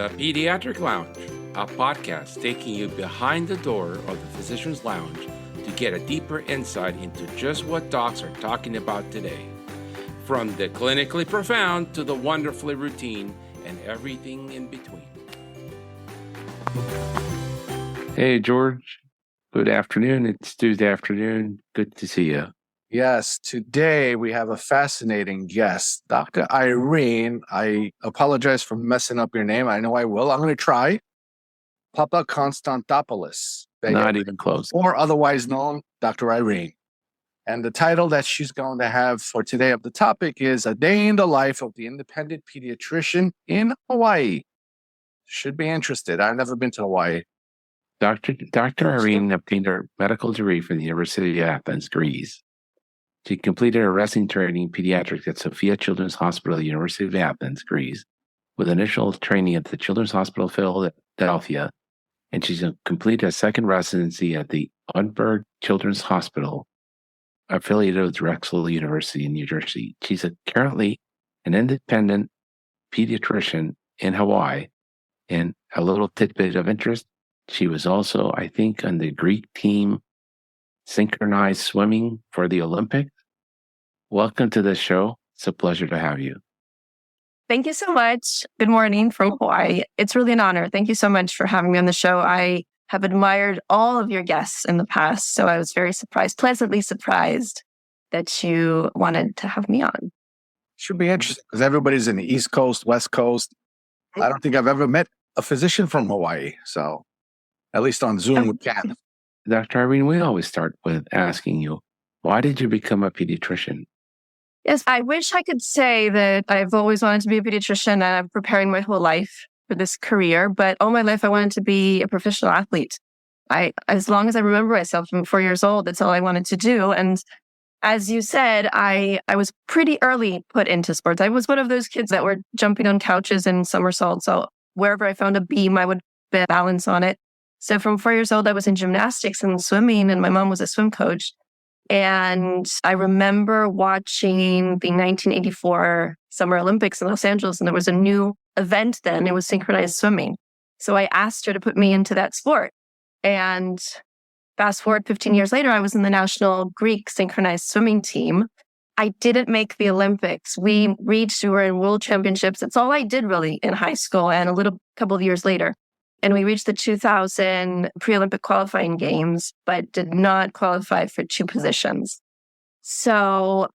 The Pediatric Lounge, a podcast taking you behind the door of the physician's lounge to get a deeper insight into just what docs are talking about today. From the clinically profound to the wonderfully routine and everything in between. Hey, George. Good afternoon. It's Tuesday afternoon. Good to see you. Yes, today we have a fascinating guest, Dr. Irene. I apologize for messing up your name. I know I will. I'm going to try. Papa Constantopoulos. Not even close. Or otherwise known, Dr. Irene. And the title that she's going to have for today of the topic is A Day in the Life of the Independent Pediatrician in Hawaii. Should be interested. I've never been to Hawaii. Dr. Irene obtained her medical degree from the University of Athens, Greece. She completed her resident training in pediatrics at Sophia Children's Hospital, University of Athens, Greece, with initial training at the Children's Hospital of Philadelphia, and she's completed a second residency at the Unberg Children's Hospital, affiliated with Drexel University in New Jersey. She's currently an independent pediatrician in Hawaii, and a little tidbit of interest, she was also, I think, on the Greek team synchronized swimming for the Olympics. Welcome to the show. It's a pleasure to have you. Thank you so much. Good morning from Hawaii. It's really an honor. Thank you so much for having me on the show. I have admired all of your guests in the past, so I was very pleasantly surprised that you wanted to have me on. Should be interesting because everybody's in the East Coast, West Coast. I don't think I've ever met a physician from Hawaii, so at least on Zoom we can. Dr. Irene, we always start with asking you, why did you become a pediatrician? Yes, I wish I could say that I've always wanted to be a pediatrician and I'm preparing my whole life for this career, but all my life I wanted to be a professional athlete. As long as I remember myself from 4 years old, that's all I wanted to do. And as you said, I was pretty early put into sports. I was one of those kids that were jumping on couches and somersaults. So wherever I found a beam, I would balance on it. So from 4 years old, I was in gymnastics and swimming, and my mom was a swim coach. And I remember watching the 1984 Summer Olympics in Los Angeles, and there was a new event then. It was synchronized swimming. So I asked her to put me into that sport. And fast forward 15 years later, I was in the national Greek synchronized swimming team. I didn't make the Olympics. We were in world championships. That's all I did really in high school and a couple of years later. And we reached the 2000 pre-Olympic qualifying games, but did not qualify for two positions. So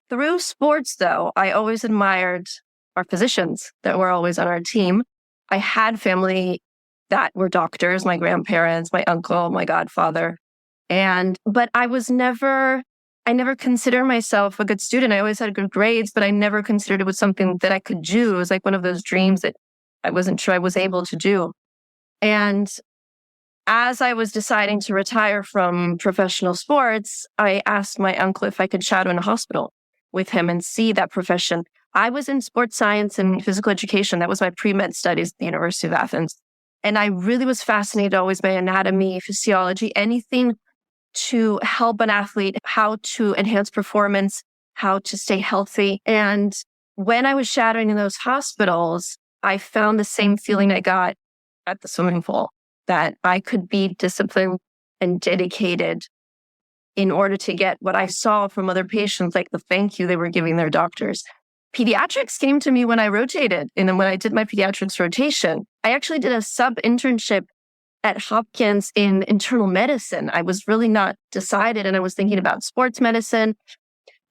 through sports, though, I always admired our physicians that were always on our team. I had family that were doctors, my grandparents, my uncle, my godfather. But I never considered myself a good student. I always had good grades, but I never considered it was something that I could do. It was like one of those dreams that I wasn't sure I was able to do. And as I was deciding to retire from professional sports, I asked my uncle if I could shadow in a hospital with him and see that profession. I was in sports science and physical education. That was my pre-med studies at the University of Athens. And I really was fascinated always by anatomy, physiology, anything to help an athlete, how to enhance performance, how to stay healthy. And when I was shadowing in those hospitals, I found the same feeling I got at the swimming pool, that I could be disciplined and dedicated in order to get what I saw from other patients, like the thank you they were giving their doctors. Pediatrics came to me when I rotated. And when I did my pediatrics rotation, I actually did a sub-internship at Hopkins in internal medicine. I was really not decided, and I was thinking about sports medicine.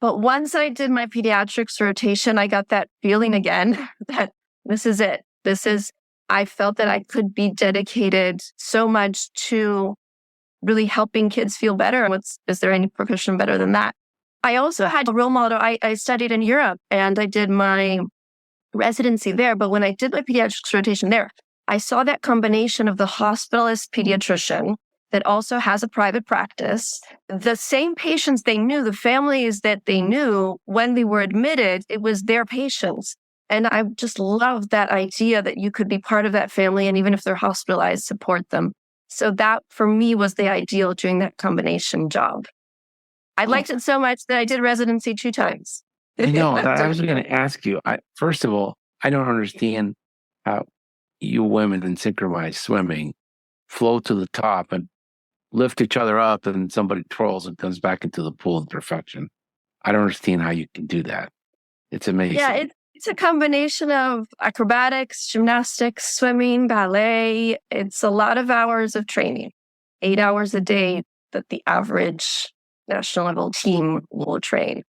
But once I did my pediatrics rotation, I got that feeling again that this is it. I felt that I could be dedicated so much to really helping kids feel better. Is there any profession better than that? I also had a role model. I studied in Europe and I did my residency there. But when I did my pediatrics rotation there, I saw that combination of the hospitalist pediatrician that also has a private practice, the same patients they knew, the families that they knew when they were admitted, it was their patients. And I just loved that idea that you could be part of that family, and even if they're hospitalized, support them. So that, for me, was the ideal doing that combination job. I liked it so much that I did residency 2 times. I know. I was going to ask you, first of all, I don't understand how you women in synchronized swimming float to the top and lift each other up, and somebody twirls and comes back into the pool in perfection. I don't understand how you can do that. It's amazing. Yeah, it's a combination of acrobatics, gymnastics, swimming, ballet. It's a lot of hours of training, 8 hours a day that the average national level team will train.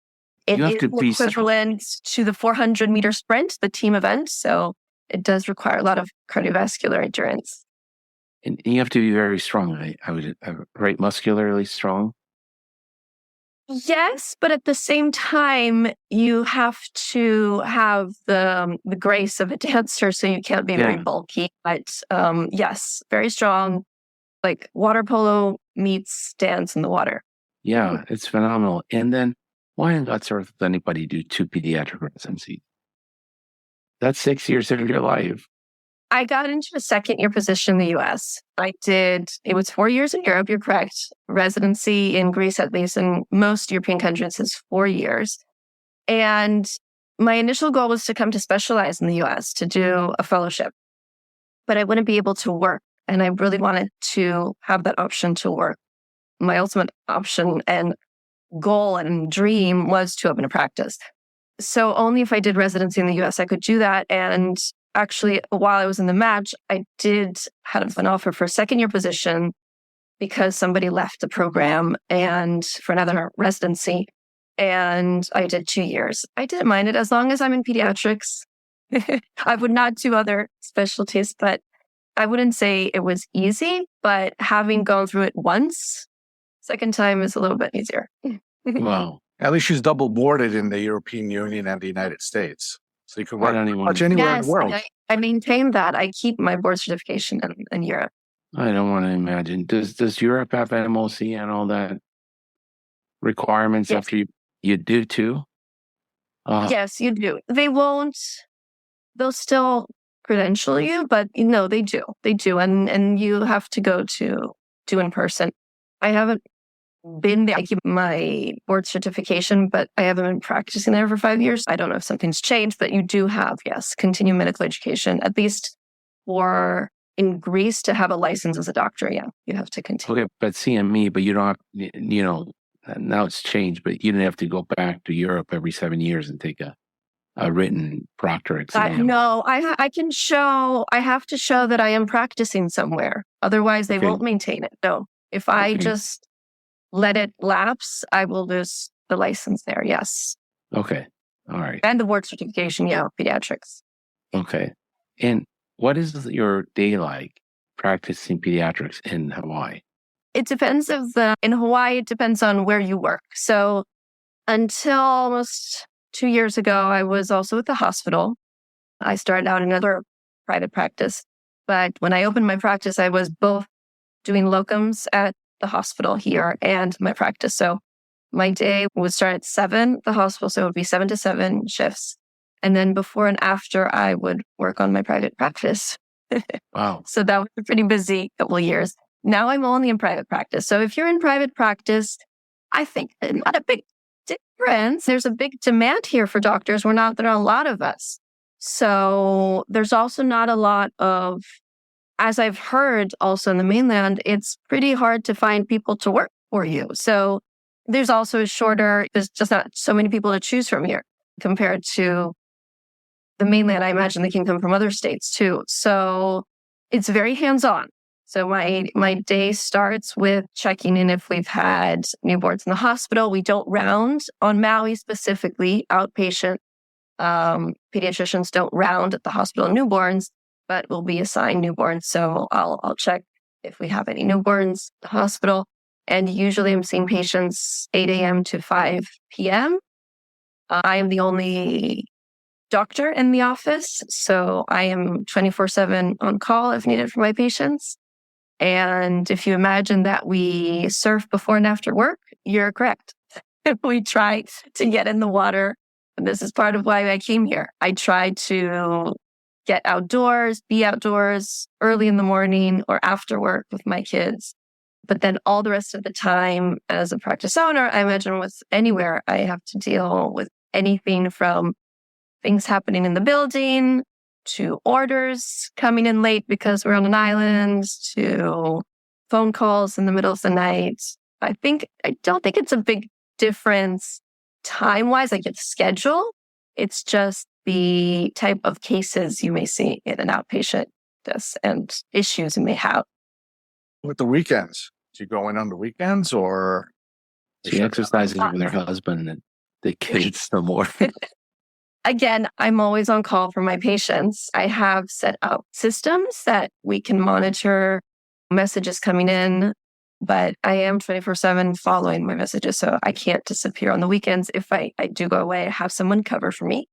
It You have is to be equivalent to the 400-meter sprint, the team event. So it does require a lot of cardiovascular endurance. and you have to be very strong. I would right, muscularly strong. Yes, but at the same time, you have to have the grace of a dancer, so you can't be very Yeah. bulky. But yes, very strong, like water polo meets dance in the water. Yeah, it's phenomenal. And then why on God's earth does anybody do 2 pediatric residencies? That's 6 years of your life. I got into a second-year position in the U.S. It was 4 years in Europe, you're correct. Residency in Greece, at least, in most European countries, is 4 years. And my initial goal was to come to specialize in the U.S., to do a fellowship. But I wouldn't be able to work, and I really wanted to have that option to work. My ultimate option and goal and dream was to open a practice. So only if I did residency in the U.S. I could do that. And actually, while I was in the match, I did have an offer for a second-year position because somebody left the program and for another residency. And I did 2 years. I didn't mind it as long as I'm in pediatrics. I would not do other specialties, but I wouldn't say it was easy. But having gone through it once, second time is a little bit easier. Wow. At least she's double boarded in the European Union and the United States. So you can I work don't pretty even- much anywhere in the world. I maintain that. I keep my board certification in Europe. I don't want to imagine. Does Europe have MOC and all that requirements Yes. after you do too? Yes, you do. They'll still credential you, but they do. They do. And you have to go to do in person. I haven't been there. I keep my board certification, but I haven't been practicing there for 5 years. I don't know if something's changed, but you do have, yes, continuing medical education, at least for in Greece to have a license as a doctor. Yeah, you have to continue. Okay, but CME, but you don't have, now it's changed, but you don't have to go back to Europe every 7 years and take a written proctor exam. No, I can show, I have to show that I am practicing somewhere. Otherwise, they Okay. won't maintain it. No, if I Okay. just let it lapse, I will lose the license there. Yes. Okay. All right. And the board certification. Yeah. Pediatrics. Okay. And what is your day like practicing pediatrics in Hawaii? It depends in Hawaii, it depends on where you work. So until almost 2 years ago, I was also at the hospital. I started out in another private practice. But when I opened my practice, I was both doing locums at the hospital here and my practice. So my day would start at 7 at the hospital. So it would be 7 to 7 shifts. And then before and after, I would work on my private practice. Wow. So that was a pretty busy couple of years. Now I'm only in private practice. So if you're in private practice, I think not a big difference. There's a big demand here for doctors. There are a lot of us. So there's also not a lot of, as I've heard also in the mainland, it's pretty hard to find people to work for you. So there's also there's just not so many people to choose from here compared to the mainland. I imagine they can come from other states too. So it's very hands-on. So my day starts with checking in if we've had newborns in the hospital. We don't round on Maui specifically, outpatient. Pediatricians don't round at the hospital newborns, but we'll be assigned newborns. So I'll check if we have any newborns at the hospital. And usually I'm seeing patients 8 a.m. to 5 p.m. I am the only doctor in the office, so I am 24/7 on call if needed for my patients. And if you imagine that we surf before and after work, you're correct. We try to get in the water. And this is part of why I came here. I try to get outdoors, be outdoors early in the morning or after work with my kids. But then all the rest of the time as a practice owner, I imagine with anywhere, I have to deal with anything from things happening in the building to orders coming in late because we're on an island, to phone calls in the middle of the night. I don't think it's a big difference time-wise, like its schedule. It's just the type of cases you may see in an outpatient desk and issues you may have. With the weekends, do you go in on the weekends or? She exercises with her husband and the kids no more. Again, I'm always on call for my patients. I have set up systems that we can monitor messages coming in, but I am 24/7 following my messages, so I can't disappear on the weekends. If I do go away, I have someone cover for me.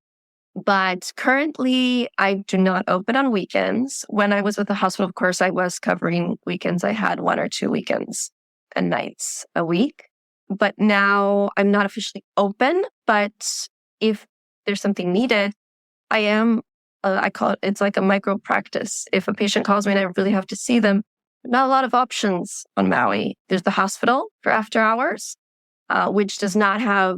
But currently, I do not open on weekends. When I was with the hospital, of course, I was covering weekends. I had 1 or 2 weekends and nights a week. But now I'm not officially open, but if there's something needed, I am, I call it, it's like a micro practice. If a patient calls me and I really have to see them, not a lot of options on Maui. There's the hospital for after hours, which does not have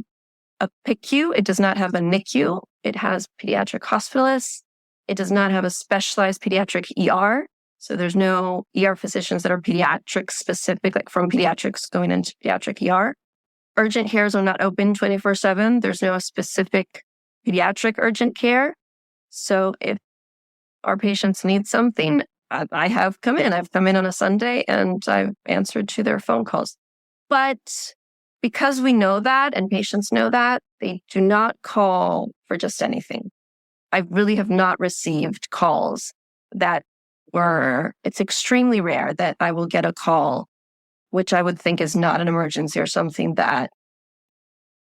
a PICU. It does not have a NICU. It has pediatric hospitalists. It does not have a specialized pediatric ER. So there's no ER physicians that are pediatric specific, like from pediatrics going into pediatric ER. Urgent cares are not open 24/7. There's no specific pediatric urgent care. So if our patients need something, I have come in. I've come in on a Sunday and I've answered to their phone calls. But because we know that and patients know that, they do not call for just anything. I really have not received calls that it's extremely rare that I will get a call, which I would think is not an emergency or something that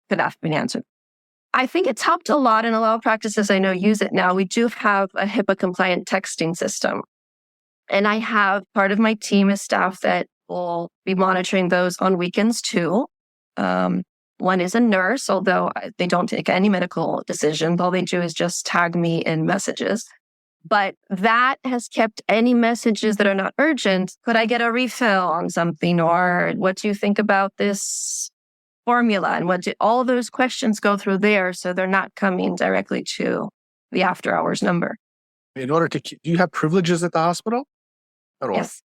could have been answered. I think it's helped a lot, and a lot of practices I know use it now. We do have a HIPAA compliant texting system. And I have part of my team is staff that will be monitoring those on weekends too. One is a nurse, although they don't take any medical decisions. All they do is just tag me in messages. But that has kept any messages that are not urgent. Could I get a refill on something? Or what do you think about this formula? And all those questions go through there. So they're not coming directly to the after hours number. In order to keep, do you have privileges at the hospital at all? Yes.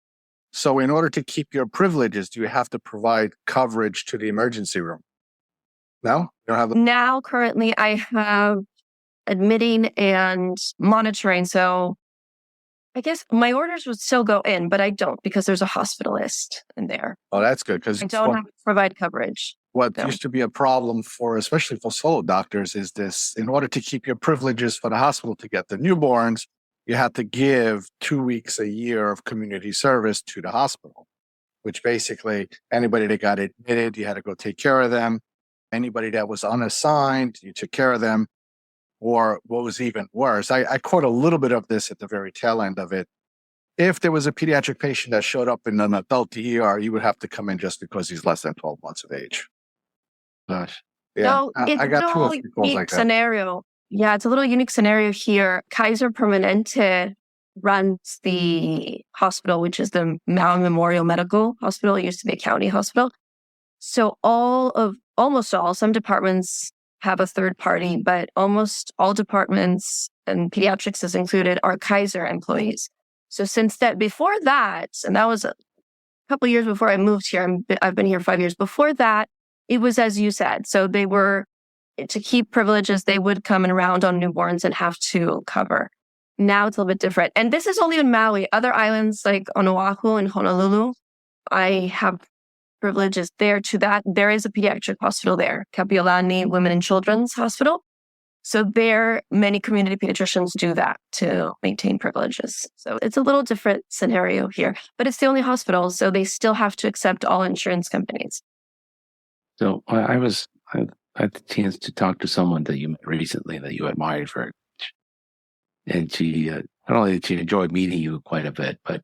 So in order to keep your privileges, do you have to provide coverage to the emergency room? No? You don't have Now, currently, I have admitting and monitoring. So I guess my orders would still go in, but I don't because there's a hospitalist in there. Oh, that's good. Because I don't have to provide coverage. What used to be a problem especially for solo doctors, is this: in order to keep your privileges for the hospital to get the newborns, you had to give 2 weeks a year of community service to the hospital, which basically anybody that got admitted, you had to go take care of them. Anybody that was unassigned, you took care of them. Or what was even worse, I caught a little bit of this at the very tail end of it. If there was a pediatric patient that showed up in an adult ER, you would have to come in just because he's less than 12 months of age. Gosh. Yeah, No, it's I got 2 or 3 calls unique like that. scenario. Yeah, it's a little unique scenario here. Kaiser Permanente runs the hospital, which is the Maui Memorial Medical Hospital. It used to be a county hospital. So almost all, some departments have a third party, but almost all departments, and pediatrics is included, are Kaiser employees. So before that, and that was a couple of years before I moved here, I've been here 5 years. Before that, it was as you said. So they were, to keep privileges, they would come around on newborns and have to cover. Now it's a little bit different. And this is only in Maui. Other islands like on Oahu and Honolulu, I have privileges there to that. There is a pediatric hospital there, Capitation Women and Children's Hospital. So many community pediatricians do that to maintain privileges. So it's a little different scenario here, but it's the only hospital. So they still have to accept all insurance companies. So I had the chance to talk to someone that you met recently that you admired very much. And she, not only did she enjoy meeting you quite a bit, but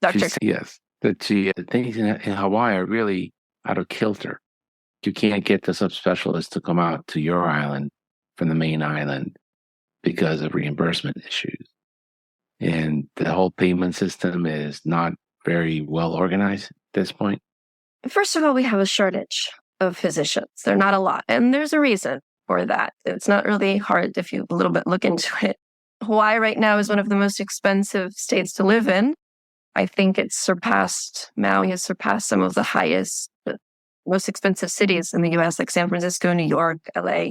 Dr. she said, yes, that the things in Hawaii are really out of kilter. You can't get the subspecialist to come out to your island from the main island because of reimbursement issues. And the whole payment system is not very well organized at this point. First of all, we have a shortage of physicians. They're not a lot. And there's a reason for that. It's not really hard if you a little bit look into it. Hawaii right now is one of the most expensive states to live in. I think Maui has surpassed some of the highest, most expensive cities in the US, like San Francisco, New York, LA.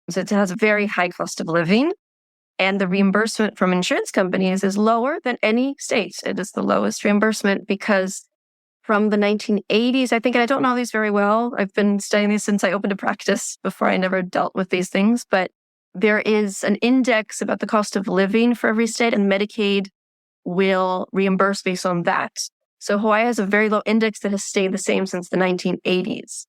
So it has a very high cost of living. And the reimbursement from insurance companies is lower than any state. It is the lowest reimbursement because from the 1980s, I think, and I don't know these very well. I've been studying these since I opened a practice. Before I never dealt with these things, but there is an index about the cost of living for every state, and Medicaid will reimburse based on that. So Hawaii has a very low index that has stayed the same since the 1980s,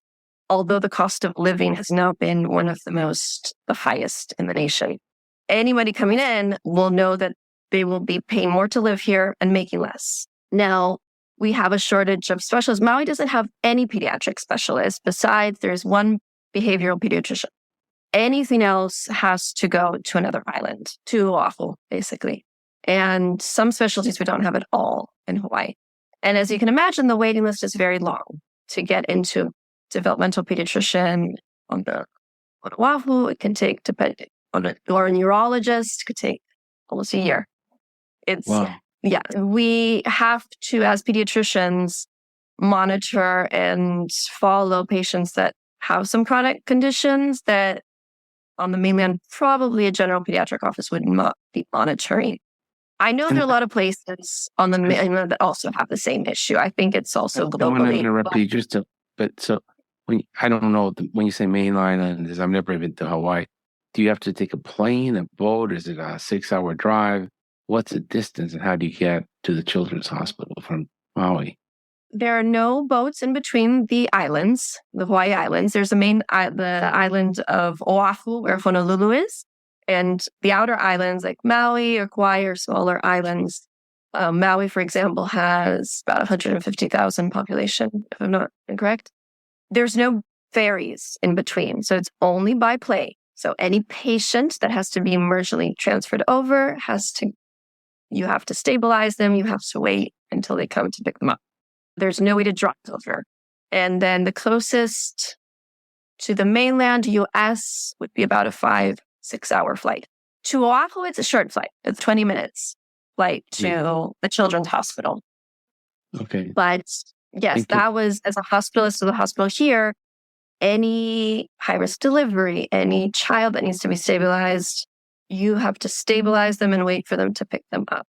although the cost of living has now been one of the highest in the nation. Anybody coming in will know that they will be paying more to live here and making less. Now, we have a shortage of specialists. Maui doesn't have any pediatric specialists. Besides, there's one behavioral pediatrician. Anything else has to go to another island, to Oahu, basically. And some specialties we don't have at all in Hawaii. And as you can imagine, the waiting list is very long to get into developmental pediatrician on Oahu. It can take, depending on or a neurologist, could take almost a year. Wow. Yeah. We have to, as pediatricians, monitor and follow patients that have some chronic conditions that on the mainland, probably a general pediatric office would not be monitoring. I know there are a lot of places on the mainland that also have the same issue. I think it's also globally. I want to interrupt you I don't know, when you say mainland islands, I've never been to Hawaii. Do you have to take a plane, a boat? Is it a 6-hour drive? What's the distance, and how do you get to the children's hospital from Maui? There are no boats in between the islands, the Hawaii Islands. There's the island of Oahu, where Honolulu is, and the outer islands like Maui or Kauai are smaller islands. Maui, for example, has about 150,000 population, if I'm not incorrect. There's no ferries in between, so it's only by plane. So any patient that has to be emergently transferred over you have to stabilize them. You have to wait until they come to pick them up. There's no way to drive over. And then the closest to the mainland US would be about a 5-6 hour flight. To Oahu, it's a short flight. It's 20 minutes flight to the children's hospital. Okay. But yes, that was, as a hospitalist to the hospital here, any high-risk delivery, any child that needs to be stabilized, you have to stabilize them and wait for them to pick them up.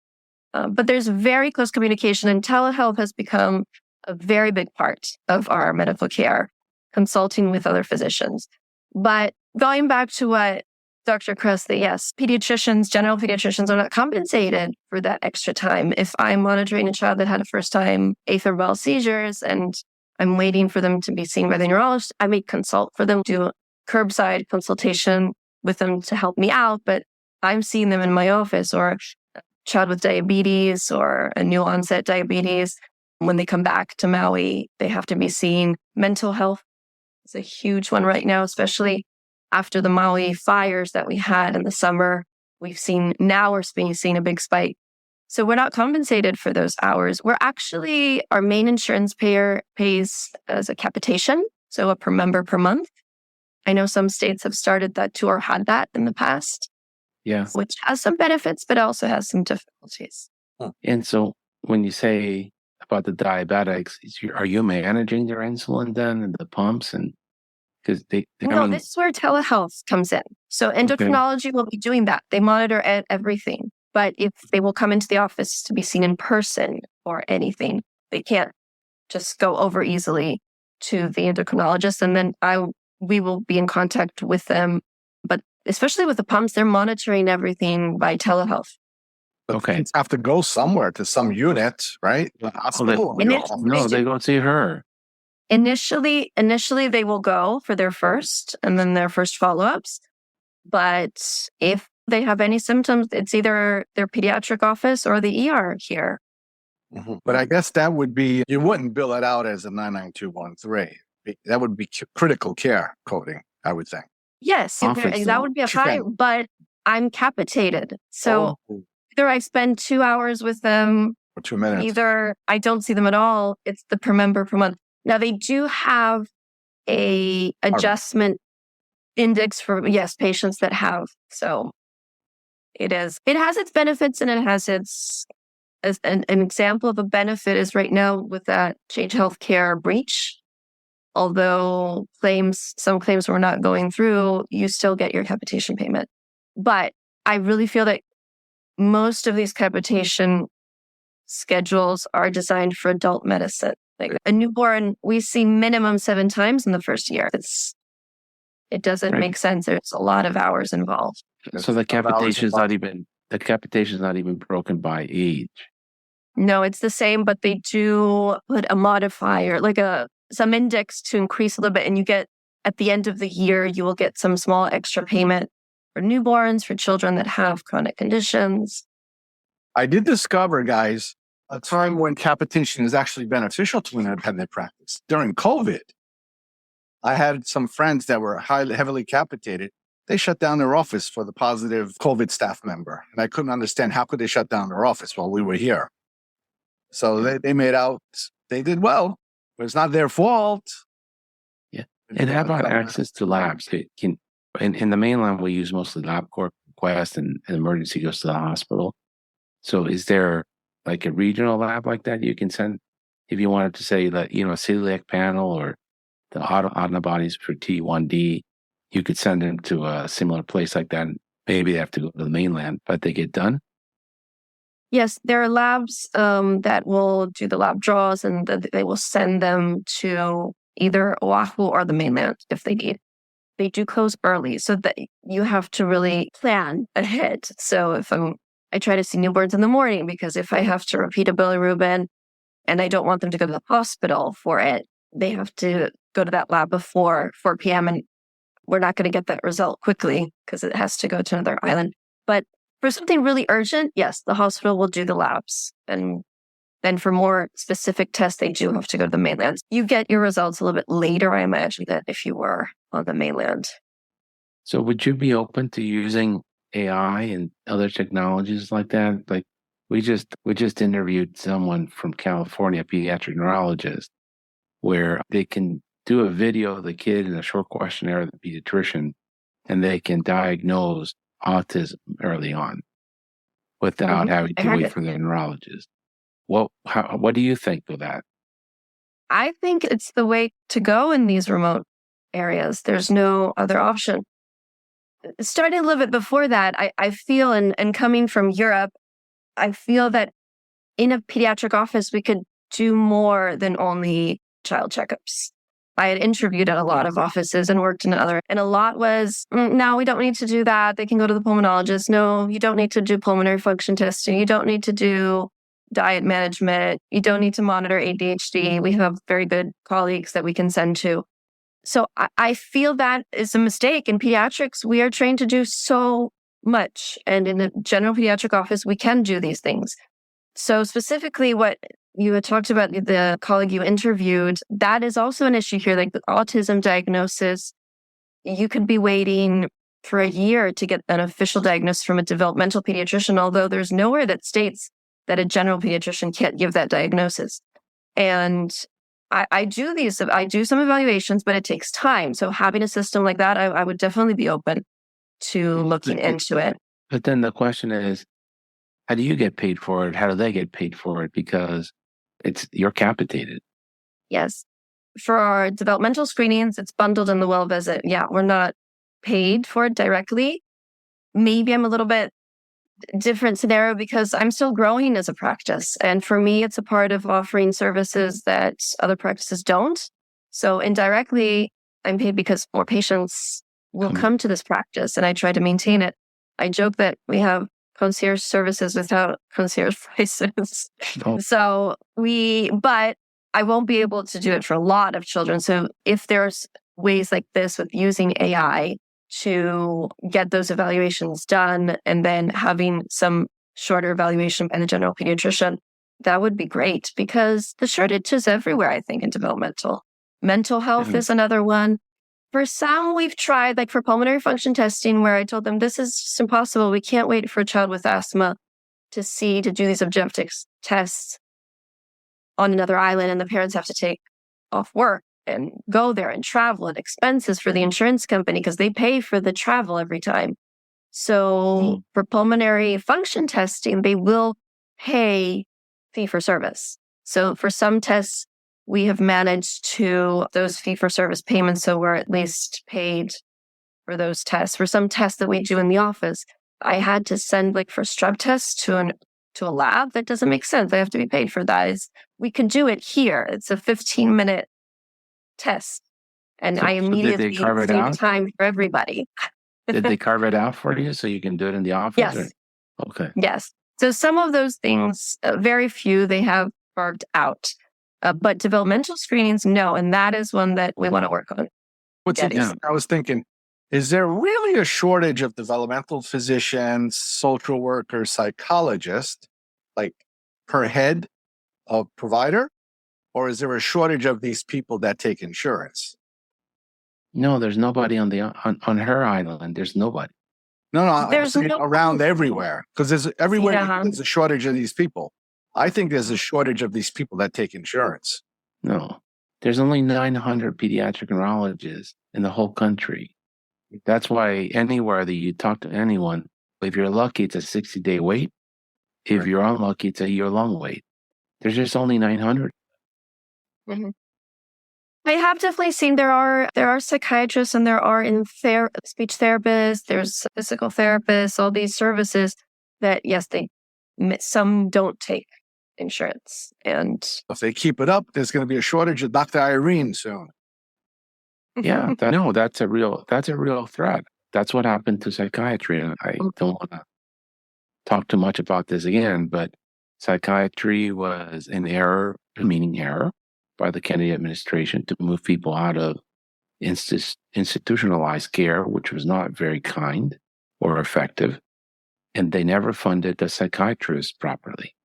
But there's very close communication, and telehealth has become a very big part of our medical care, consulting with other physicians. But going back to what Dr. Kress said, yes, general pediatricians are not compensated for that extra time. If I'm monitoring a child that had a first-time afebrile seizures and I'm waiting for them to be seen by the neurologist, I may consult for them, do curbside consultation with them to help me out, but I'm seeing them in my office, or a child with diabetes or a new onset diabetes. When they come back to Maui, they have to be seen. Mental health is a huge one right now, especially after the Maui fires that we had in the summer. We're seeing a big spike. So we're not compensated for those hours. Our main insurance payer pays as a capitation, so a per member per month. I know some states have started that too, or had that in the past. Yeah. Which has some benefits, but also has some difficulties. And so when you say about the diabetics, are you managing their insulin then, and the pumps? And because this is where telehealth comes in. So endocrinology will be doing that. They monitor everything. But if they will come into the office to be seen in person or anything, they can't just go over easily to the endocrinologist. And then we will be in contact with them. But especially with the pumps, they're monitoring everything by telehealth. Okay. Kids have to go somewhere to some unit, right? The hospital. No, they go see her. Initially, they will go for their first and then their first follow-ups. But if they have any symptoms, it's either their pediatric office or the ER here. Mm-hmm. But I guess that would be, you wouldn't bill it out as a 99213. That would be critical care coding, I would think. Yes, that would be a high, but I'm capitated. So either I spend 2 hours with them, or 2 minutes. Either I don't see them at all. It's the per member per month. Now they do have a adjustment index for patients that have. So It is. It has its benefits and it has its, as an example of a benefit is right now with that Change Healthcare breach. Although some claims were not going through, you still get your capitation payment. But I really feel that most of these capitation schedules are designed for adult medicine. Like a newborn, we see minimum 7 times in the first year. It doesn't Right. make sense. There's a lot of hours involved. So the capitation is not even broken by age. No, it's the same, but they do put a modifier, like some index to increase a little bit. And you get, at the end of the year, you will get some small extra payment for newborns, for children that have chronic conditions. I did discover, guys, a time when capitation is actually beneficial to an independent practice. During COVID, I had some friends that were heavily capitated. They shut down their office for the positive COVID staff member. And I couldn't understand how could they shut down their office while we were here. So they made out they did well, but it's not their fault. Yeah. And how about access to labs? In the mainland, we use mostly LabCorp request and an emergency goes to the hospital. So is there like a regional lab like that you can send if you wanted to say that, a celiac panel or the antibodies for T1D, you could send them to a similar place like that. And maybe they have to go to the mainland, but they get done. Yes, there are labs that will do the lab draws and they will send them to either Oahu or the mainland if they need. They do close early so that you have to really plan ahead. So if I try to see newborns in the morning because if I have to repeat a bilirubin and I don't want them to go to the hospital for it, they have to go to that lab before 4 p.m. and we're not going to get that result quickly because it has to go to another island. But for something really urgent, yes, the hospital will do the labs. And then for more specific tests, they do have to go to the mainland. You get your results a little bit later, I imagine, than if you were on the mainland. So would you be open to using AI and other technologies like that? Like we just interviewed someone from California, a pediatric neurologist, where they can do a video of the kid and a short questionnaire of the pediatrician, and they can diagnose autism early on without having to wait for their neurologist. What do you think of that? I think it's the way to go in these remote areas. There's no other option. Starting a little bit before that, I feel, and coming from Europe, I feel that in a pediatric office, we could do more than only child checkups. I had interviewed at a lot of offices and worked in other, and a lot was, no, we don't need to do that. They can go to the pulmonologist. No, you don't need to do pulmonary function testing. You don't need to do diet management. You don't need to monitor ADHD. We have very good colleagues that we can send to. So I feel that is a mistake. In pediatrics, we are trained to do so much. And in the general pediatric office, we can do these things. So specifically what you had talked about, the colleague you interviewed, that is also an issue here. Like the autism diagnosis, you could be waiting for a year to get an official diagnosis from a developmental pediatrician, although there's nowhere that states that a general pediatrician can't give that diagnosis. And I do some evaluations, but it takes time. So having a system like that, I would definitely be open to looking into it. But then the question is, how do you get paid for it? How do they get paid for it? Because you're capitated. Yes. For our developmental screenings, it's bundled in the well visit. Yeah, we're not paid for it directly. Maybe I'm a little bit different scenario because I'm still growing as a practice. And for me, it's a part of offering services that other practices don't. So indirectly, I'm paid because more patients will come to this practice and I try to maintain it. I joke that we have concierge services without concierge prices. Oh. But I won't be able to do it for a lot of children. So if there's ways like this with using AI to get those evaluations done and then having some shorter evaluation by the general pediatrician, that would be great because the shortage is everywhere, I think, in developmental. Mental health is another one. For some, we've tried, like for pulmonary function testing, where I told them, this is just impossible. We can't wait for a child with asthma to do these objective tests on another island, and the parents have to take off work and go there and travel and expenses for the insurance company because they pay for the travel every time. So for pulmonary function testing, they will pay fee for service. So for some tests, we have managed to those fee for service payments, so we're at least paid for those tests. For some tests that we do in the office, I had to send for strep tests to a lab. That doesn't make sense. I have to be paid for that. We can do it here. It's a 15-minute test. And I immediately save time for everybody. Did they carve it out for you so you can do it in the office? Yes. Okay. Yes. So some of those things, very few, they have carved out. But developmental screenings, no. And that is one that we want to work on. I was thinking, is there really a shortage of developmental physicians, social workers, psychologists, per head of provider? Or is there a shortage of these people that take insurance? No, there's nobody on her island. There's nobody. No, there's around everywhere, because there's a shortage of these people. I think there's a shortage of these people that take insurance. No, there's only 900 pediatric neurologists in the whole country. That's why anywhere that you talk to anyone, if you're lucky, it's a 60-day wait. If you're unlucky, it's a year-long wait. There's just only 900. Mm-hmm. I have definitely seen there are psychiatrists and there are speech therapists, there's physical therapists, all these services that, yes, some don't take insurance. And if they keep it up, there's going to be a shortage of Dr. Irene soon. Yeah, that's a real threat. That's what happened to psychiatry. And I don't want to talk too much about this again, but psychiatry was an error, meaning error, by the Kennedy administration to move people out of institutionalized care, which was not very kind or effective. And they never funded the psychiatrists properly.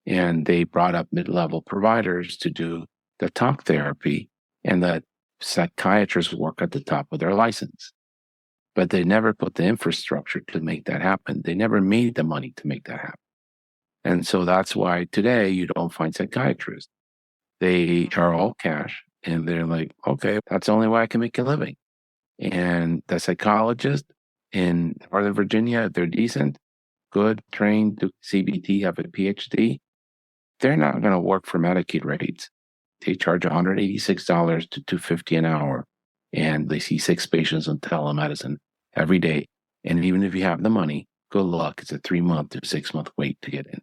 And they brought up mid-level providers to do the talk therapy, and that psychiatrists work at the top of their license. But they never put the infrastructure to make that happen. They never made the money to make that happen. And so that's why today you don't find psychiatrists. They are all cash, and they're like, okay, that's the only way I can make a living. And the psychologists in Northern Virginia, if they're decent, good, trained, do CBT, have a PhD, they're not going to work for Medicaid rates. They charge $186 to $250 an hour, and they see 6 patients on telemedicine every day. And even if you have the money, good luck. It's a 3-month to 6-month wait to get in.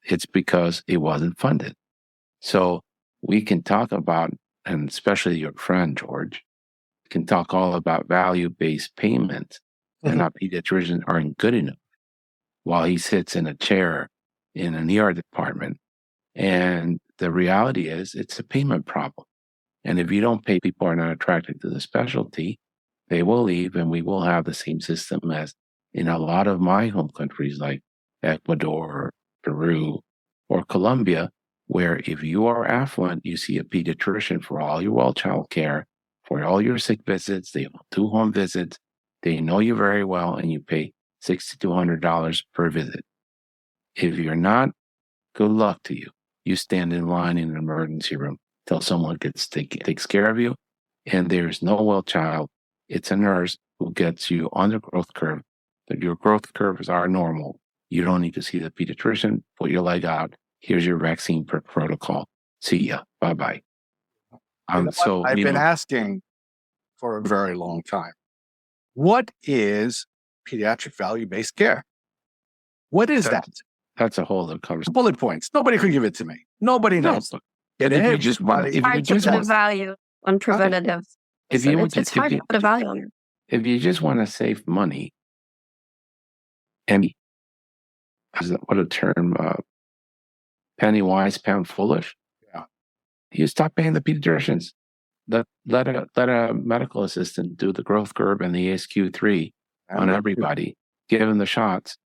It's because it wasn't funded. So we can talk about, and especially your friend, George, can talk all about value-based payments, and our pediatricians aren't good enough while he sits in a chair in an ER department. And the reality is it's a payment problem. And if you don't pay, people are not attracted to the specialty, they will leave, and we will have the same system as in a lot of my home countries like Ecuador, Peru, or Colombia, where if you are affluent, you see a pediatrician for all your well child care, for all your sick visits. They have 2 home visits. They know you very well, and you pay $60 to $100 per visit. If you're not, good luck to you. You stand in line in an emergency room till someone takes care of you, and there's no well child. It's a nurse who gets you on the growth curve. That your growth curves are normal. You don't need to see the pediatrician. Put your leg out. Here's your vaccine protocol. See ya. Bye-bye. So I've been asking for a very long time. What is pediatric value-based care? What is that? That's a whole other conversation. Bullet points. Nobody could give it to me. Nobody knows. If you just want, value on preventative. It's hard to put a value on it. If you just want to save money, and what a term, penny wise, pound foolish. Yeah, you stop paying the pediatricians. Let a medical assistant do the growth curve and the ASQ3 on everybody. Give them the shots,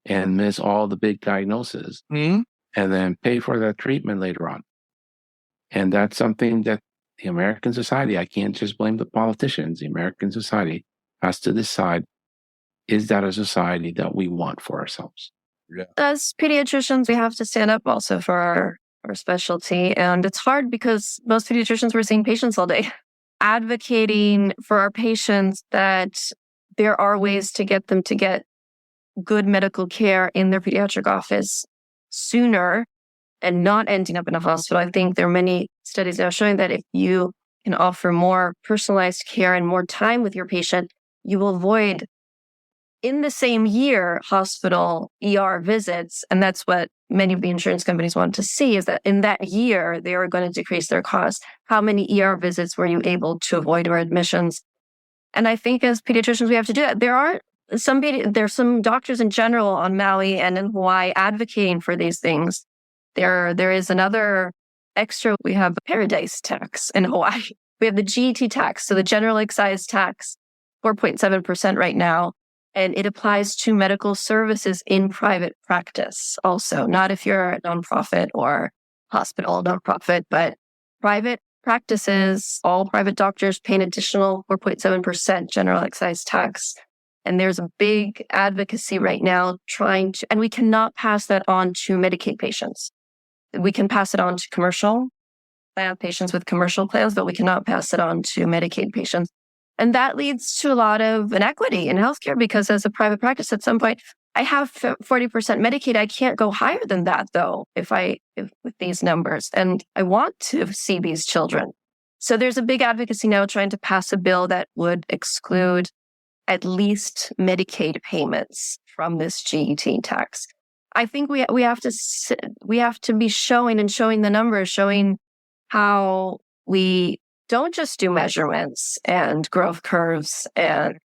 and miss all the big diagnoses, and then pay for that treatment later on. And that's something that the American society, I can't just blame the politicians, the American society has to decide, is that a society that we want for ourselves? Yeah. As pediatricians, we have to stand up also for our specialty. And it's hard because most pediatricians were seeing patients all day. Advocating for our patients that there are ways to get them to get good medical care in their pediatric office sooner and not ending up in a hospital. I think there are many studies that are showing that if you can offer more personalized care and more time with your patient, you will avoid in the same year hospital ER visits. And that's what many of the insurance companies want to see, is that in that year, they are going to decrease their costs. How many ER visits were you able to avoid, or admissions? And I think as pediatricians, we have to do that. There's some doctors in general on Maui and in Hawaii advocating for these things. There is another extra. We have a paradise tax in Hawaii. We have the GET tax, so the general excise tax, 4.7% right now. And it applies to medical services in private practice also, not if you're a nonprofit or hospital nonprofit, but private practices, all private doctors pay an additional 4.7% general excise tax. And there's a big advocacy right now and we cannot pass that on to Medicaid patients. We can pass it on to commercial patients with commercial plans, but we cannot pass it on to Medicaid patients. And that leads to a lot of inequity in healthcare, because as a private practice, at some point, I have 40% Medicaid. I can't go higher than that, though, if with these numbers. And I want to see these children. So there's a big advocacy now trying to pass a bill that would exclude at least Medicaid payments from this GET tax. I think we have to be showing the numbers, showing how we don't just do measurements and growth curves and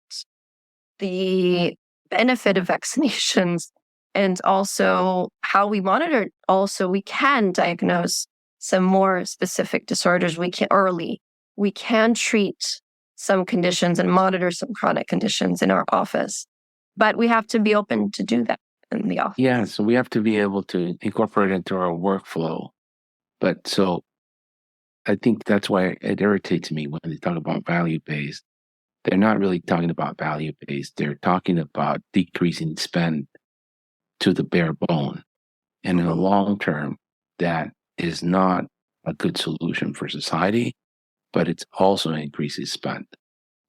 the benefit of vaccinations, and also how we monitor. Also, we can diagnose some more specific disorders. We can treat some conditions and monitor some chronic conditions in our office, but we have to be open to do that in the office. Yeah, so we have to be able to incorporate it into our workflow. But so I think that's why it irritates me when they talk about value-based. They're not really talking about value-based. They're talking about decreasing spend to the bare bone. And in the long term, that is not a good solution for society, but it's also increases spend.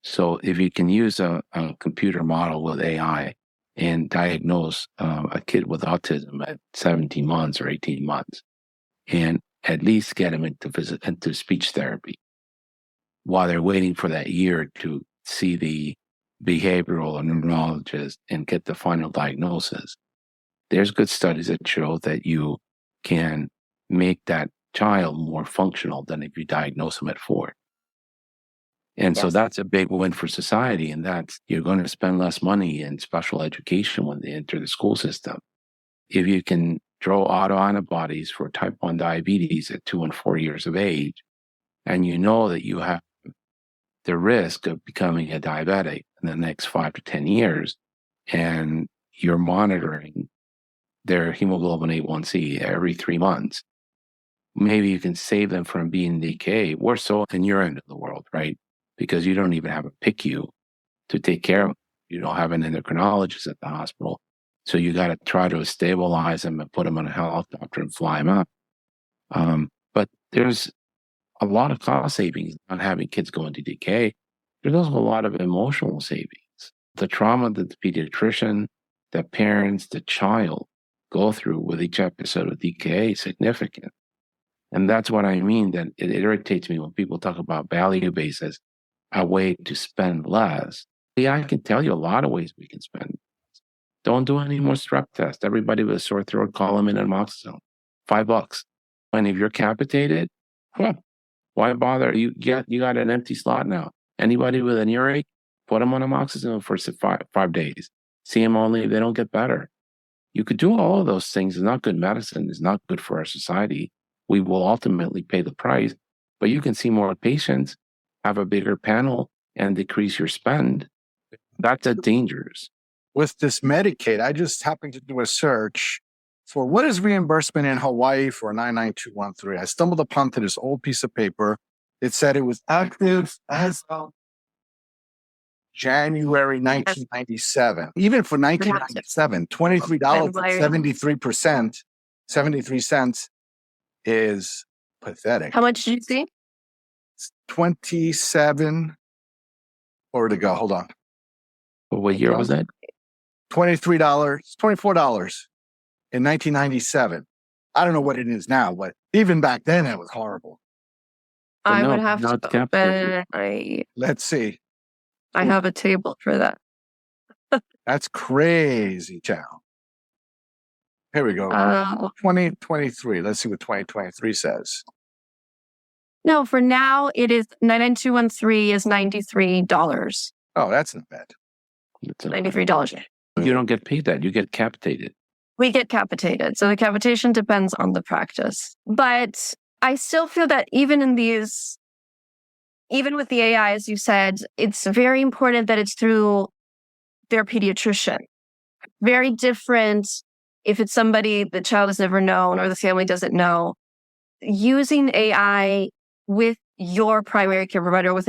So if you can use a computer model with AI and diagnose a kid with autism at 17 months or 18 months, and at least get them into speech therapy while they're waiting for that year to see the behavioral or neurologist and get the final diagnosis. There's good studies that show that you can make that child more functional than if you diagnose them at 4. And so that's a big win for society. And that's, you're going to spend less money in special education when they enter the school system. If you can draw autoantibodies for type 1 diabetes at 2 and 4 years of age, and you know that you have the risk of becoming a diabetic in the next 5 to 10 years, and you're monitoring their hemoglobin A1C every 3 months, maybe you can save them from being decayed. We're so in your end of the world, right? Because you don't even have a PICU to take care of them. You don't have an endocrinologist at the hospital. So you got to try to stabilize them and put them on a helicopter and fly them up. But there's a lot of cost savings on having kids go into decay. There's also a lot of emotional savings. The trauma that the pediatrician, the parents, the child go through with each episode of decay is significant. And that's what I mean, that it irritates me when people talk about value-based as a way to spend less. Yeah, I can tell you a lot of ways we can spend. Don't do any more strep tests. Everybody with a sore throat, call them in amoxicillin. $5. And if you're capitated, why bother? You got an empty slot now. Anybody with an earache, put them on amoxicillin for 5 days. See them only if they don't get better. You could do all of those things. It's not good medicine. It's not good for our society. We will ultimately pay the price. But you can see more patients, have a bigger panel, and decrease your spend. That's dangerous. With this Medicaid, I just happened to do a search for what is reimbursement in Hawaii for 99213. I stumbled upon this old piece of paper. It said it was active as of January 1997. Even for 1997, $23.73%, 73 cents is pathetic. How much did you see? 27. Where to go? Hold on. What year was that? $24 in 1997. I don't know what it is now, but even back then it was horrible. I no, would have no, to it's capitated. open. Let's see. I have a table for that. That's crazy town. Here we go. 2023. Let's see what 2023 says. No, for now it is 99213 is $93. Oh, that's not bad. It's a- $93. You don't get paid that. You get capitated. We get capitated. So the capitation depends on the practice. But I still feel that even with the AI, as you said, it's very important that it's through their pediatrician. Very different if it's somebody the child has never known or the family doesn't know. Using AI with your primary care provider, with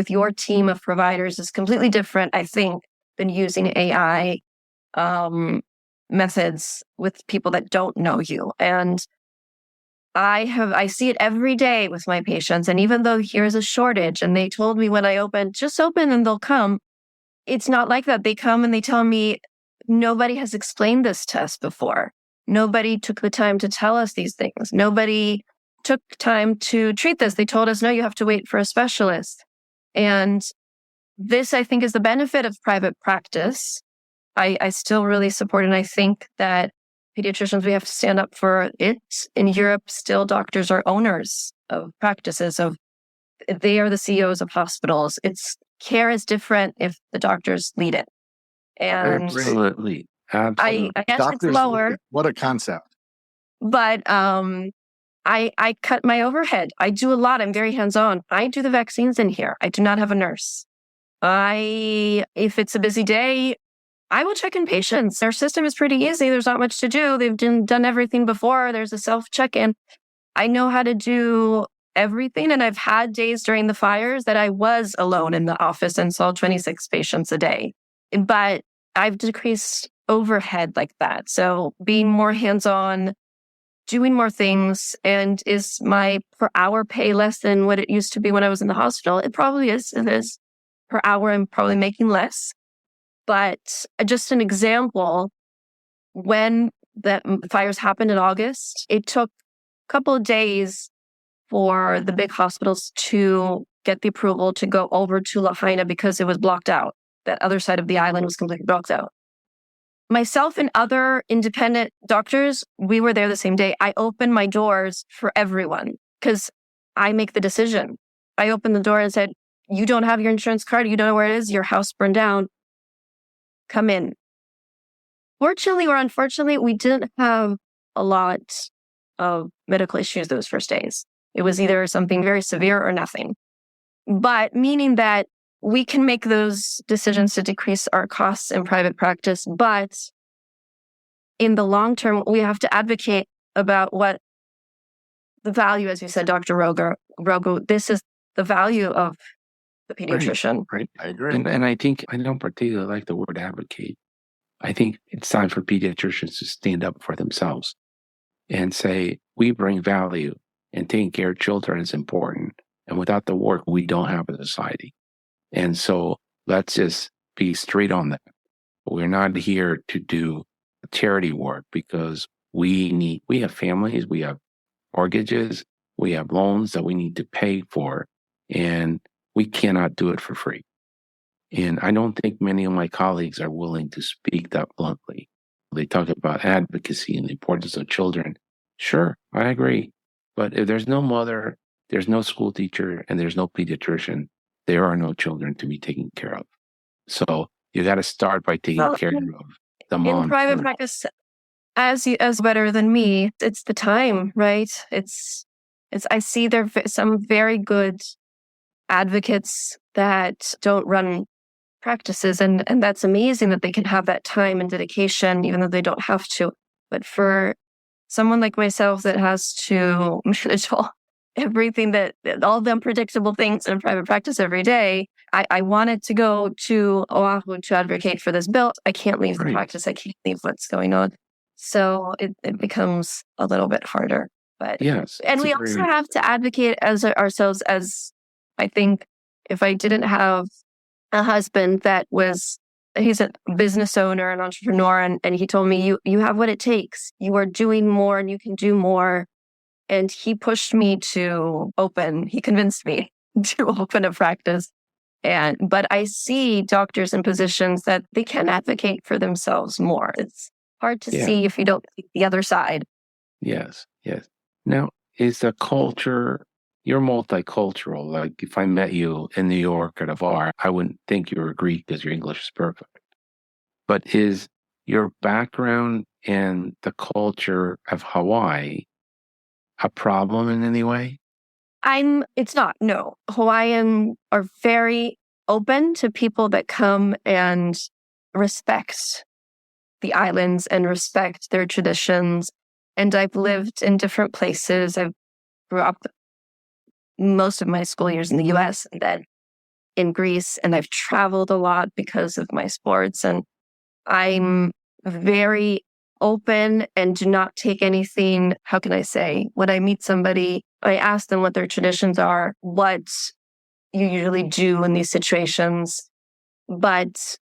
your team of providers is completely different, I think, than using AI methods with people that don't know you. And I see it every day with my patients. And even though here's a shortage and they told me when I open, just open and they'll come. It's not like that. They come and they tell me, nobody has explained this to us before. Nobody took the time to tell us these things. Nobody took time to treat this. They told us, no, you have to wait for a specialist. And this, I think, is the benefit of private practice. I still really support, and I think that pediatricians, we have to stand up for it. In Europe, still doctors are owners of practices. They are the CEOs of hospitals. Care is different if the doctors lead it. And Absolutely. I guess Doctors, it's lower, what a concept. but I cut my overhead. I do a lot. I'm very hands-on. I do the vaccines in here. I do not have a nurse. If it's a busy day, I will check in patients. Their system is pretty easy. There's not much to do. They've done everything before. There's a self-check-in. I know how to do everything. And I've had days during the fires that I was alone in the office and saw 26 patients a day. But I've decreased overhead like that. So being more hands-on, doing more things, and is my per hour pay less than what it used to be when I was in the hospital? It probably is. It is. Per hour, I'm probably making less. But just an example, when the fires happened in August, it took a couple of days for the big hospitals to get the approval to go over to Lahaina because it was blocked out. That other side of the island was completely blocked out. Myself and other independent doctors, we were there the same day. I opened my doors for everyone because I make the decision. I opened the door and said, you don't have your insurance card. You don't know where it is. Your house burned down. Come in. Fortunately or unfortunately, we didn't have a lot of medical issues those first days. It was either something very severe or nothing. But meaning that we can make those decisions to decrease our costs in private practice. But in the long term, we have to advocate about what the value, as you said, Dr. Rogo, this is the value of the pediatrician. Right. I agree. And I think I don't particularly like the word advocate. I think it's time for pediatricians to stand up for themselves and say, we bring value, and taking care of children is important. And without the work, we don't have a society. And so let's just be straight on that. We're not here to do charity work because we have families, we have mortgages, we have loans that we need to pay for, and we cannot do it for free. And I don't think many of my colleagues are willing to speak that bluntly. They talk about advocacy and the importance of children. Sure, I agree. But if there's no mother, there's no school teacher, and there's no pediatrician, there are no children to be taken care of. So you got to start by taking care of the mom. In private practice, as better than me, it's the time, right? I see there some very good advocates that don't run practices, and that's amazing that they can have that time and dedication, even though they don't have to. But for someone like myself that has to manage everything all the unpredictable things in private practice every day, I wanted to go to Oahu to advocate for this bill. I can't leave the practice. I can't leave what's going on. So it becomes a little bit harder. But yes, and we also have to advocate as ourselves as, I think, if I didn't have a husband that was he's a business owner, an entrepreneur, and he told me, you have what it takes. You are doing more and you can do more. And he pushed me to open, he convinced me to open a practice. But I see doctors in positions that they can advocate for themselves more. It's hard to see if you don't take the other side. Yes. Now, is the culture, you're multicultural. Like if I met you in New York at a bar, I wouldn't think you were Greek because your English is perfect. But is your background and the culture of Hawaii a problem in any way? It's not, no. Hawaiian are very open to people that come and respect the islands and respect their traditions. And I've lived in different places. I grew up most of my school years in the US and then in Greece. And I've traveled a lot because of my sports. And I'm very open and do not take anything. How can I say? When I meet somebody, I ask them what their traditions are, what you usually do in these situations. But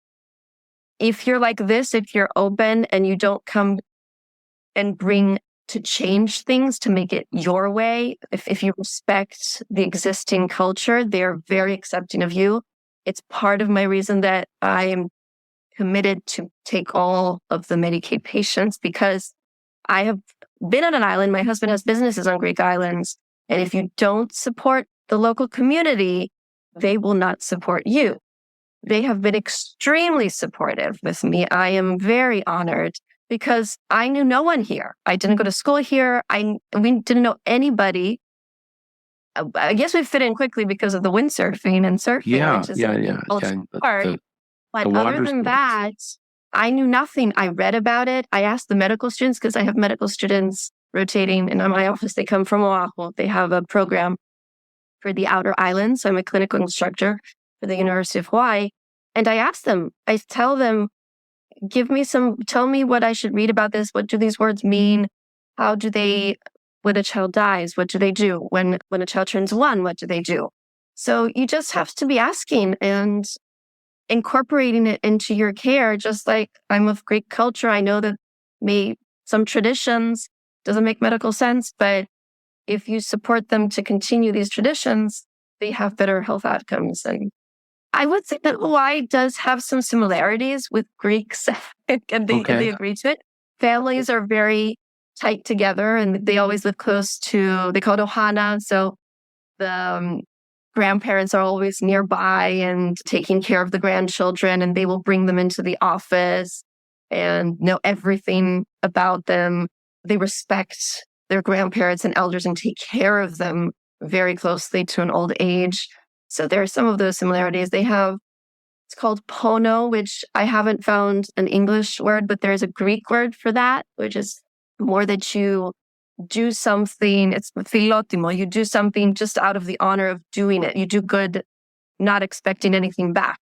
if you're like this, if you're open and you don't come and bring to change things to make it your way, if you respect the existing culture, they're very accepting of you. It's part of my reason that I am committed to take all of the Medicaid patients because I have been on an island. My husband has businesses on Greek islands. And if you don't support the local community, they will not support you. They have been extremely supportive with me. I am very honored because I knew no one here. I didn't go to school here. We didn't know anybody. I guess we fit in quickly because of the windsurfing and surfing, which is a part. But other than that, I knew nothing. I read about it. I asked the medical students because I have medical students rotating in my office. They come from Oahu. They have a program for the outer islands. So I'm a clinical instructor for the University of Hawaii. And I asked them, I tell them, tell me what I should read about this. What do these words mean? When a child dies, what do they do? When a child turns 1, what do they do? So you just have to be asking and incorporating it into your care, just like I'm of Greek culture. I know that some traditions doesn't make medical sense, but if you support them to continue these traditions, they have better health outcomes. And I would say that Hawaii does have some similarities with Greeks, and they agree to it. Families are very tight together, and they always live close to, they call it ohana. So the grandparents are always nearby and taking care of the grandchildren, and they will bring them into the office and know everything about them. They respect their grandparents and elders and take care of them very closely to an old age. So there are some of those similarities. They have, it's called pono, which I haven't found an English word, but there's a Greek word for that, which is more that you do something, it's philotimo, you do something just out of the honor of doing it. You do good, not expecting anything back.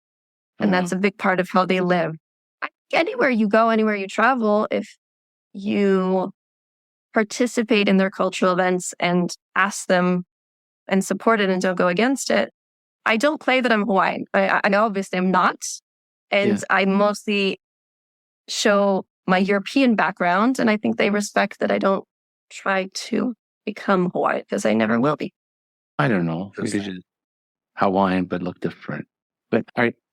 And that's a big part of how they live. Anywhere you go, anywhere you travel, if you participate in their cultural events and ask them and support it and don't go against it. I don't play that I'm Hawaiian. I know obviously I'm not. And I mostly show my European background. And I think they respect that I don't try to become Hawaiian because I never will be. I don't know. It's just Hawaiian, but look different. But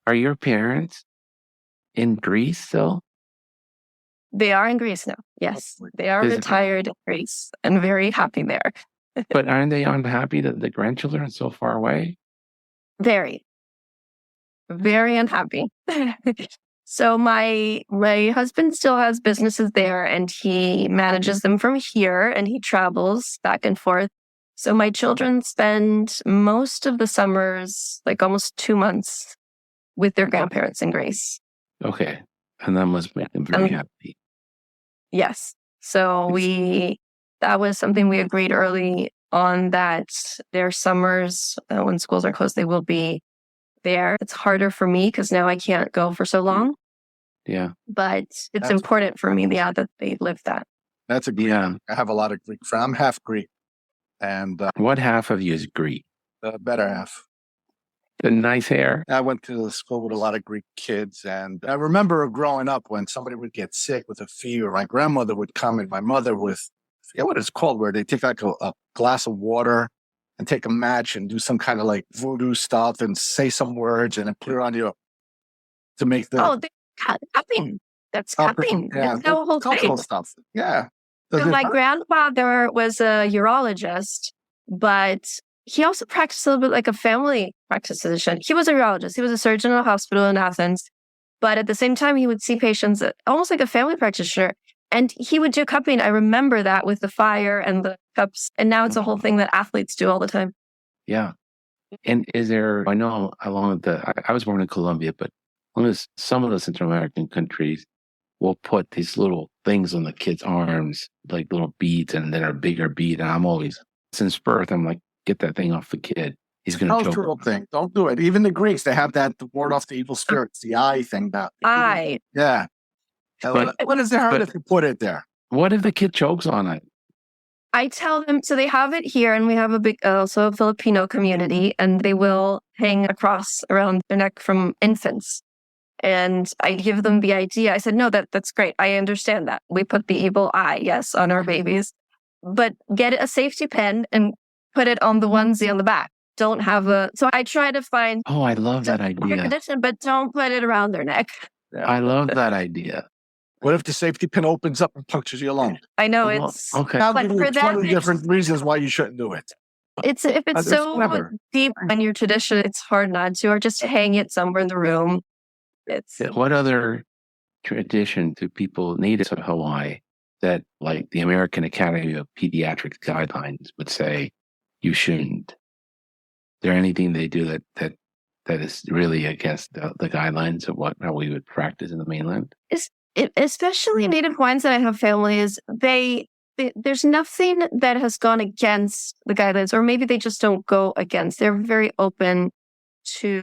are your parents in Greece still? They are in Greece now. Yes. They are retired in Greece and very happy there. But aren't they unhappy that the grandchildren are so far away? Very. Very unhappy. So my husband still has businesses there and he manages them from here and he travels back and forth. So my children spend most of the summers, like almost 2 months, with their grandparents in Greece. Okay. And that must make them very happy. Yes. So that was something we agreed early on, that their summers, when schools are closed, they will be there. It's harder for me because now I can't go for so long. Yeah. But it's important for me, that they live that. That's a Greek. I have a lot of Greek friends. I'm half Greek. And what half of you is Greek? The better half. The nice hair. I went to school with a lot of Greek kids, and I remember growing up when somebody would get sick with a fever, my grandmother would come and my mother with, I forget what it's called, where they take like a glass of water and take a match and do some kind of like voodoo stuff and say some words and then put it on you to make the Oh, cupping. That's cupping. yeah, It's the whole cultural thing. stuff. Yeah. So my grandfather was a urologist, but he also practiced a little bit like a family practice physician. He was a urologist. He was a surgeon in a hospital in Athens. But at the same time, he would see patients almost like a family practitioner. And he would do cupping. I remember that with the fire and the cups. And now it's a whole thing that athletes do all the time. Yeah. And is there, I know I was born in Colombia, but along with some of the Central American countries will put these little things on the kids' arms, like little beads, and then a bigger bead. And I'm always, since birth, I'm like, get that thing off the kid. He's going to choke. Cultural thing. Don't do it. Even the Greeks, they have that to ward off the evil spirits, the eye thing. Eye. Yeah. But- What is there but- if you put it there? What if the kid chokes on it? I tell them, so they have it here, and we have a big, also a Filipino community, and they will hang a cross around their neck from infants. And I give them the idea. I said, no, that's great. I understand that. We put the evil eye, yes, on our babies. But get a safety pin and put it on the onesie on the back. Don't have so I try to find Oh, I love that idea. tradition, but don't put it around their neck. I love that idea. What if the safety pin opens up and punctures you alone? I know Well, it's okay. Now, But give for you them, 20 different reasons why you shouldn't do it. if it's It's so clever. deep in your tradition, it's hard not to, or just hang it somewhere in the room. It's What other tradition do people native to Hawaii that, like the American Academy of Pediatric guidelines, would say you shouldn't? Is there anything they do that is really against the guidelines of how we would practice in the mainland? especially Native Hawaiians that I have family is there's nothing that has gone against the guidelines, or maybe they just don't go against. They're very open to,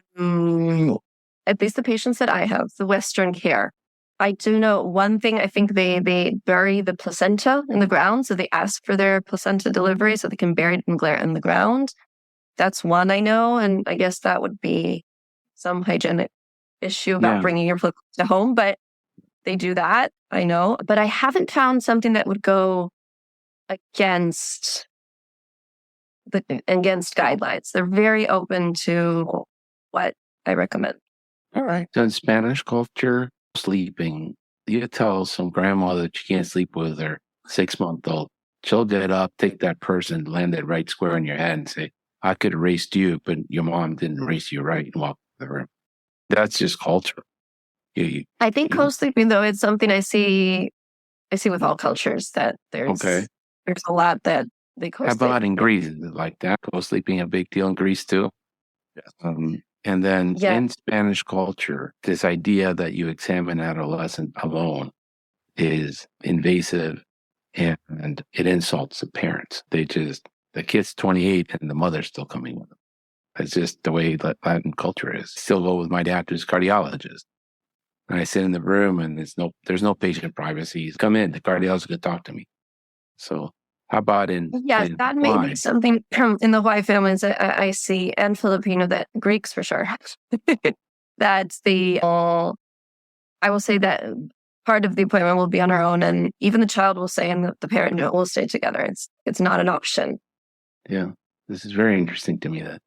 at least the patients that I have, the Western care. I do know one thing. I think they bury the placenta in the ground. So they ask for their placenta delivery so they can bury it in the ground. That's one I know. And I guess that would be some hygienic issue about bringing your placenta home. But they do that, I know. But I haven't found something that would go against guidelines. They're very open to what I recommend. All right. So in Spanish culture, sleeping, you tell some grandma that she can't sleep with her 6-month-old. She'll get up, take that person, land it right square in your head and say, I could have raised you, but your mom didn't raise you right, and walk to the room. That's just culture. I think co-sleeping, though, it's something I see with all cultures, that there's a lot that they co-sleep. How about in Greece? Is it like that? Co-sleeping a big deal in Greece too? Yes. And then in Spanish culture, this idea that you examine adolescent alone is invasive and it insults the parents. The kid's 28 and the mother's still coming with them. It's just the way that Latin culture is. Still go with my dad who's a cardiologist. And I sit in the room and there's no patient privacy. He's come in, the cardiologist could talk to me. So how about that may be something in the Hawaii families I see, and Filipino, that Greeks for sure. That's I will say that part of the appointment will be on our own, and even the child will say, and the parent will stay together. It's not an option. Yeah, this is very interesting to me that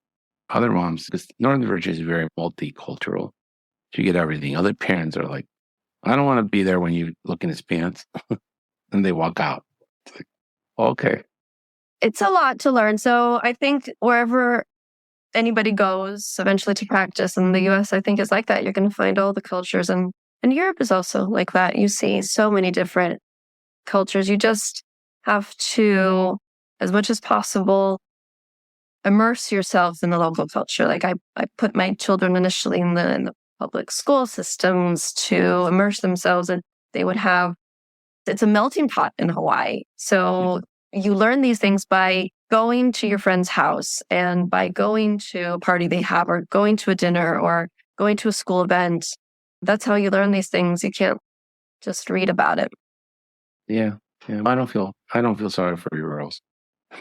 other moms, because Northern Virginia is very multicultural. You get everything. Other parents are like, I don't want to be there when you look in his pants. And they walk out. It's like, okay. It's a lot to learn. So I think wherever anybody goes eventually to practice, in the US, I think is like that. You're going to find all the cultures. And Europe is also like that. You see so many different cultures. You just have to, as much as possible, immerse yourself in the local culture. Like I put my children initially in the public school systems to immerse themselves, and they would have, it's a melting pot in Hawaii. So you learn these things by going to your friend's house and by going to a party they have, or going to a dinner, or going to a school event. That's how you learn these things. You can't just read about it. Yeah. I don't feel sorry for your girls.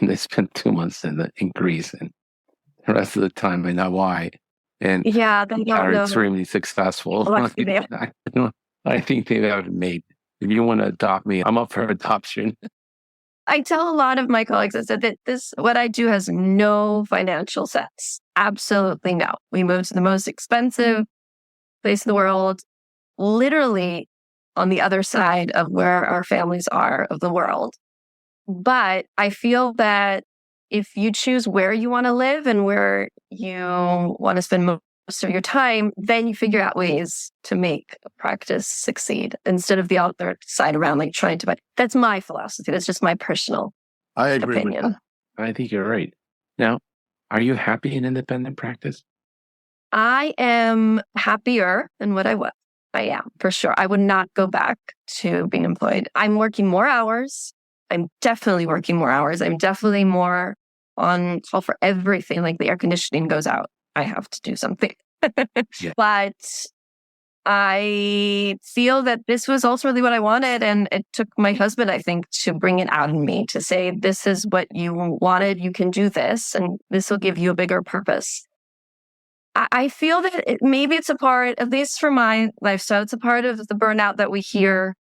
They spent 2 months in Greece, and the rest of the time in Hawaii, and Yeah, they don't are know. extremely successful. Lucky they I think they have made. If you want to adopt me, I'm up for adoption. I tell a lot of my colleagues, I said that what I do has no financial sense. Absolutely no. We moved to the most expensive place in the world, literally on the other side of where our families are of the world. But I feel that if you choose where you want to live and where you want to spend most of your time, then you figure out ways to make a practice succeed instead of the other side around, like trying to buy. That's my philosophy. That's just my personal I agree with opinion. that. I think you're right. Now, are you happy in independent practice? I am happier than what I was. I am, for sure. I would not go back to being employed. I'm working more hours. I'm definitely working more hours. I'm definitely more on call for everything. Like the air conditioning goes out, I have to do something. Yeah. But I feel that this was ultimately what I wanted. And it took my husband, I think, to bring it out in me to say, this is what you wanted. You can do this, and this will give you a bigger purpose. I feel that maybe it's a part, at least for my lifestyle, it's a part of the burnout that we hear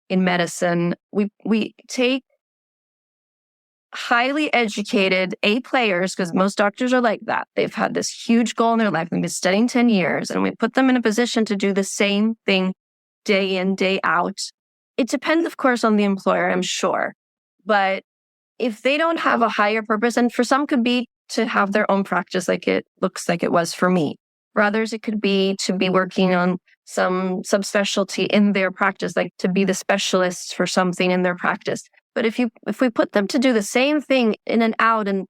in medicine. We take highly educated A players, because most doctors are like that. They've had this huge goal in their life. They've been studying 10 years, and we put them in a position to do the same thing day in, day out. It depends, of course, on the employer, I'm sure. But if they don't have a higher purpose, and for some could be to have their own practice like it looks like it was for me. For others, it could be to be working on some subspecialty in their practice, like to be the specialist for something in their practice. But if we put them to do the same thing in and out and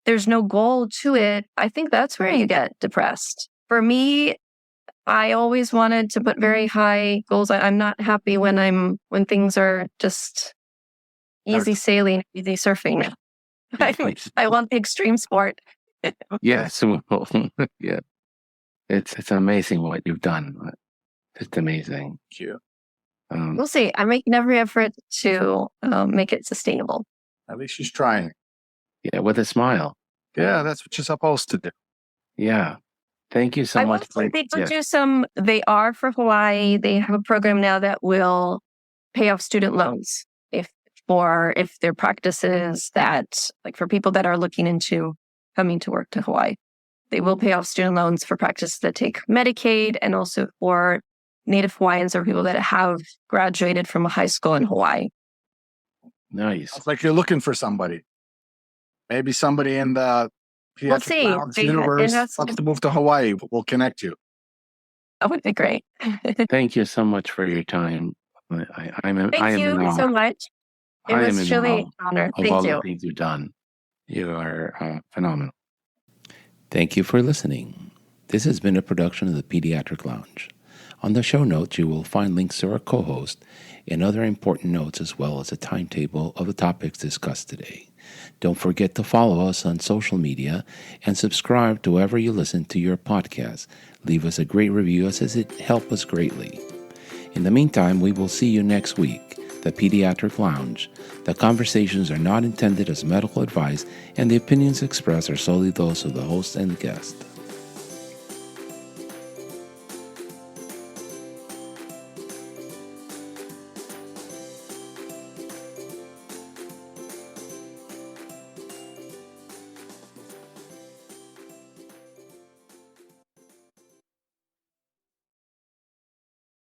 there's no goal to it, I think that's where you get depressed. For me, I always wanted to put very high goals. I'm not happy when things are just easy sailing, easy surfing. I want the extreme sport. Yes. Well, yeah. It's amazing what you've done. It's amazing. Thank you. We'll see. I'm making every effort to make it sustainable. At least she's trying. Yeah, with a smile. Yeah, that's what you're supposed to do. Yeah. Thank you so much. They are for Hawaii. They have a program now that will pay off student loans if their practices that, like for people that are looking into coming to work to Hawaii. They will pay off student loans for practices that take Medicaid, and also for Native Hawaiians or people that have graduated from a high school in Hawaii. Nice. It's like you're looking for somebody. Maybe somebody in the Pediatric Lounge universe wants to move to Hawaii. We'll connect you. That would be great. Thank you so much for your time. Thank you so much. It was truly an honor. Thank you. You. The things you've done. You are phenomenal. Thank you for listening. This has been a production of the Pediatric Lounge. On the show notes, you will find links to our co-host and other important notes, as well as a timetable of the topics discussed today. Don't forget to follow us on social media and subscribe to wherever you listen to your podcast. Leave us a great review, as it helps us greatly. In the meantime, we will see you next week. The Pediatric Lounge. The conversations are not intended as medical advice, and the opinions expressed are solely those of the host and guest.